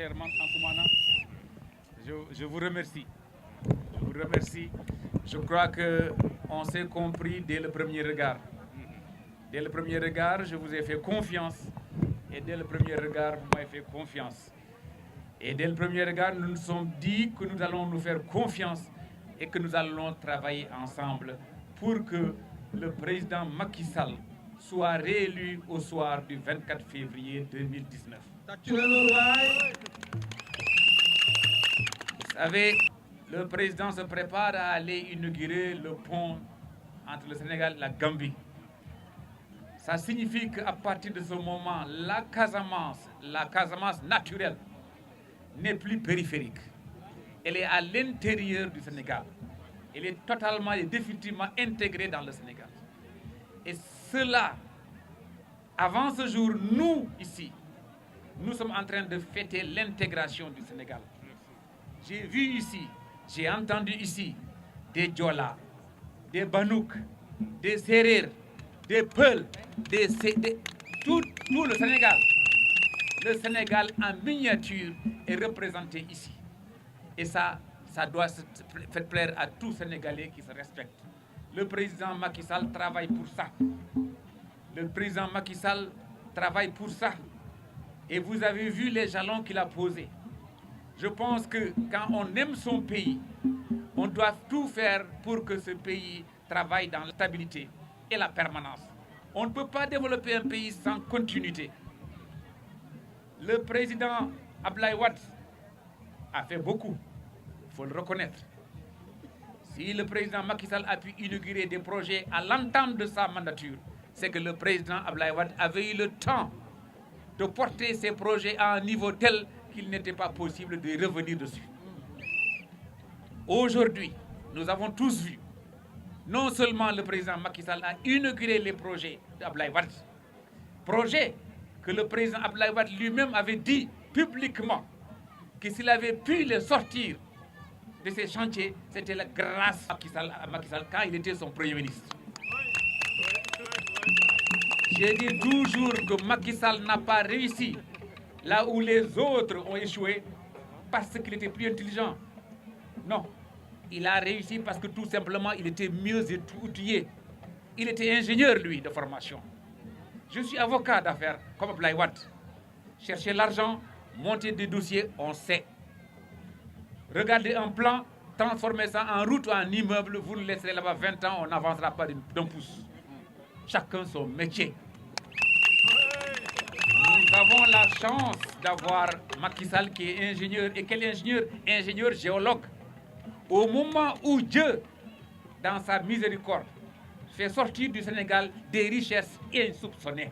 cher Ansoumana, je vous remercie. Je vous remercie. Je crois qu'on s'est compris dès le premier regard. Dès le premier regard, je vous ai fait confiance. Et dès le premier regard, vous m'avez fait confiance. Et dès le premier regard, nous nous sommes dit que nous allons nous faire confiance et que nous allons travailler ensemble pour que le président Macky Sall soit réélu au soir du 24 février 2019. Vous savez, le président se prépare à aller inaugurer le pont entre le Sénégal et la Gambie. Ça signifie qu'à partir de ce moment, la Casamance naturelle, n'est plus périphérique. Elle est à l'intérieur du Sénégal. Elle est totalement et définitivement intégrée dans le Sénégal. Et cela, avant ce jour, nous, ici, nous sommes en train de fêter l'intégration du Sénégal. J'ai vu ici, j'ai entendu ici des Diola, des Banouk, des Serer, des Peuls, tout le Sénégal. Le Sénégal en miniature est représenté ici. Et ça doit faire plaire à tout Sénégalais qui se respecte. Le président Macky Sall travaille pour ça. Le président Macky Sall travaille pour ça. Et vous avez vu les jalons qu'il a posés. Je pense que quand on aime son pays, on doit tout faire pour que ce pays travaille dans la stabilité et la permanence. On ne peut pas développer un pays sans continuité. Le président Abdoulaye Wade a fait beaucoup, il faut le reconnaître. Si le président Macky Sall a pu inaugurer des projets à l'entame de sa mandature, c'est que le président Abdoulaye Wade avait eu le temps de porter ces projets à un niveau tel qu'il n'était pas possible de revenir dessus. Aujourd'hui, nous avons tous vu, non seulement le président Macky Sall a inauguré les projets d'Abdoulaye Wade, projets que le président Abdoulaye Wade lui-même avait dit publiquement que s'il avait pu les sortir de ces chantiers, c'était la grâce à Macky Sall quand il était son Premier ministre. J'ai dit toujours que Macky Sall n'a pas réussi là où les autres ont échoué parce qu'il était plus intelligent. Non, il a réussi parce que tout simplement il était mieux outillé. Il était ingénieur, lui, de formation. Je suis avocat d'affaires comme Abdoulaye Wade. Chercher l'argent, monter des dossiers, on sait. Regardez un plan, transformer ça en route ou en immeuble, vous le laisserez là-bas 20 ans, on n'avancera pas d'un pouce. Chacun son métier. Nous avons la chance d'avoir Macky Sall qui est ingénieur. Et quel ingénieur? Ingénieur géologue. Au moment où Dieu, dans sa miséricorde, fait sortir du Sénégal des richesses insoupçonnées.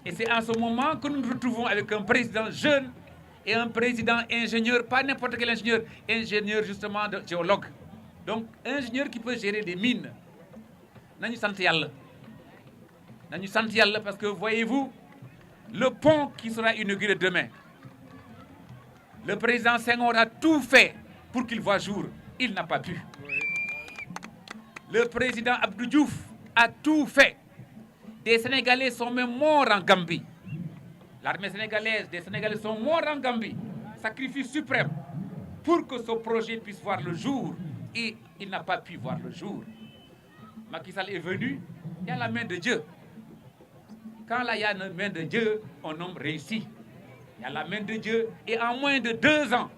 Et c'est en ce moment que nous nous retrouvons avec un président jeune et un président ingénieur, pas n'importe quel ingénieur, ingénieur justement de géologue. Donc, ingénieur qui peut gérer des mines. Nañu sant Yàlla. Nañu sant Yàlla parce que voyez-vous, le pont qui sera inauguré demain, le président Senghor a tout fait pour qu'il voie jour. Il n'a pas pu. Le président Abdou Diouf a tout fait. Des Sénégalais sont même morts en Gambie. L'armée sénégalaise, des Sénégalais sont morts en Gambie. Sacrifice suprême pour que ce projet puisse voir le jour. Et il n'a pas pu voir le jour. Macky Sall est venu, il y a la main de Dieu. Quand là, il y a la main de Dieu, un homme réussit. Il y a la main de Dieu. Et en moins de 2 ans,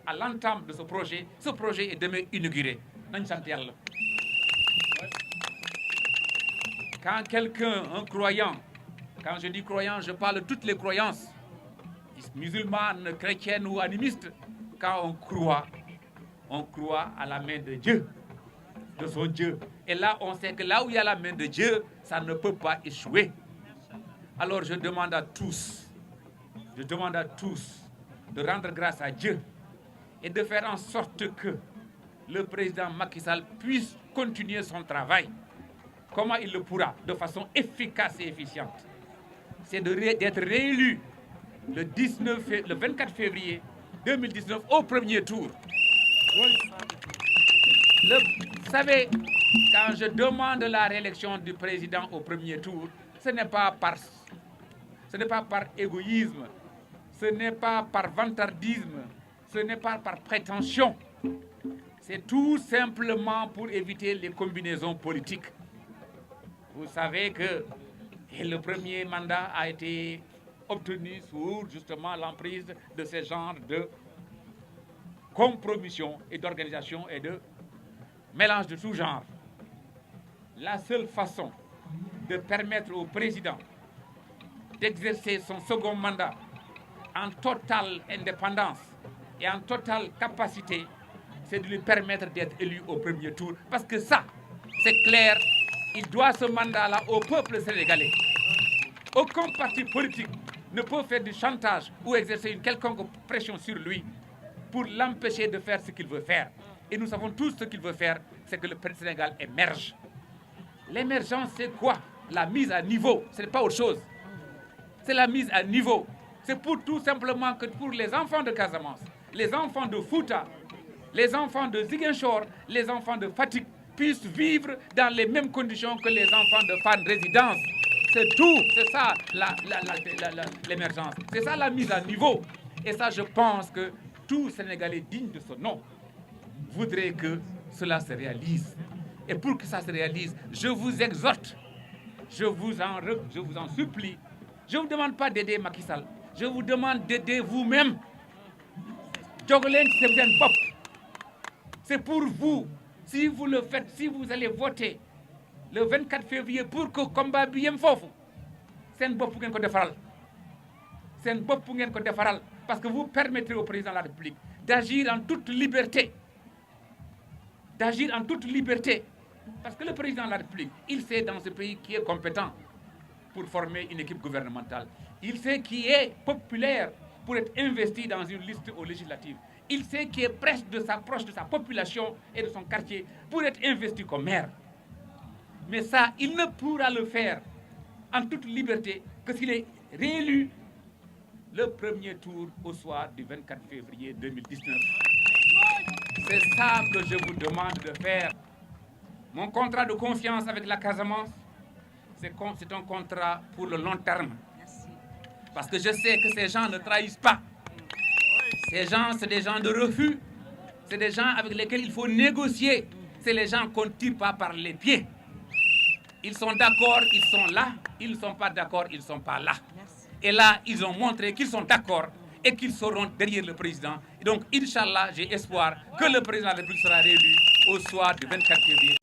à l'entame de ce projet est demain inauguré. Nañu sant Yàlla. Quand quelqu'un, un croyant, quand je dis croyant, je parle de toutes les croyances, musulmanes, chrétiennes ou animistes, quand on croit à la main de Dieu, de son Dieu. Et là, on sait que là où il y a la main de Dieu, ça ne peut pas échouer. Alors je demande à tous de rendre grâce à Dieu et de faire en sorte que le président Macky Sall puisse continuer son travail. Comment il le pourra? De façon efficace et efficiente. C'est d'être réélu le 24 février 2019 au premier tour. Vous savez, quand je demande la réélection du président au premier tour, ce n'est pas par égoïsme, ce n'est pas par vantardisme, ce n'est pas par prétention. C'est tout simplement pour éviter les combinaisons politiques. Vous savez que le premier mandat a été obtenu sous justement l'emprise de ce genre de compromission et d'organisation et de mélange de tout genre. La seule façon de permettre au président d'exercer son second mandat en totale indépendance et en totale capacité, c'est de lui permettre d'être élu au premier tour. Parce que ça, c'est clair, il doit ce mandat-là au peuple sénégalais. Aucun parti politique ne peut faire du chantage ou exercer une quelconque pression sur lui pour l'empêcher de faire ce qu'il veut faire. Et nous savons tous ce qu'il veut faire, c'est que le Sénégal émerge. L'émergence, c'est quoi? La mise à niveau, ce n'est pas autre chose. C'est la mise à niveau. C'est pour tout simplement que pour les enfants de Casamance, les enfants de Fouta, les enfants de Ziguinchor, les enfants de Fatick puissent vivre dans les mêmes conditions que les enfants de Fann Résidence. C'est tout, c'est ça l'émergence, c'est ça la mise à niveau. Et ça, je pense que tout Sénégalais digne de ce nom voudrait que cela se réalise. Et pour que ça se réalise, je vous exhorte, je vous en supplie, je ne vous demande pas d'aider Macky Sall, je vous demande d'aider vous-même. C'est pour vous. Si vous le faites, si vous allez voter le 24 février pour que le combat bi yem fofu, sen bop ngeen ko defaral. Sen bop ngeen ko defaral parce que vous permettrez au président de la République d'agir en toute liberté. D'agir en toute liberté. Parce que le président de la République, il sait dans ce pays qui est compétent pour former une équipe gouvernementale. Il sait qui est populaire pour être investi dans une liste aux législatives. Il sait qui est proche de sa population et de son quartier pour être investi comme maire. Mais ça, il ne pourra le faire en toute liberté que s'il est réélu le premier tour au soir du 24 février 2019. C'est ça que je vous demande de faire. Mon contrat de confiance avec la Casamance, c'est un contrat pour le long terme. Parce que je sais que ces gens ne trahissent pas. Ces gens, c'est des gens de refus. C'est des gens avec lesquels il faut négocier. C'est les gens qu'on ne tire pas par les pieds. Ils sont d'accord, ils sont là. Ils ne sont pas d'accord, ils ne sont pas là. Et là, ils ont montré qu'ils sont d'accord et qu'ils seront derrière le président. Et donc, Inch'Allah, j'ai espoir que le président de la République sera réélu au soir du 24 février.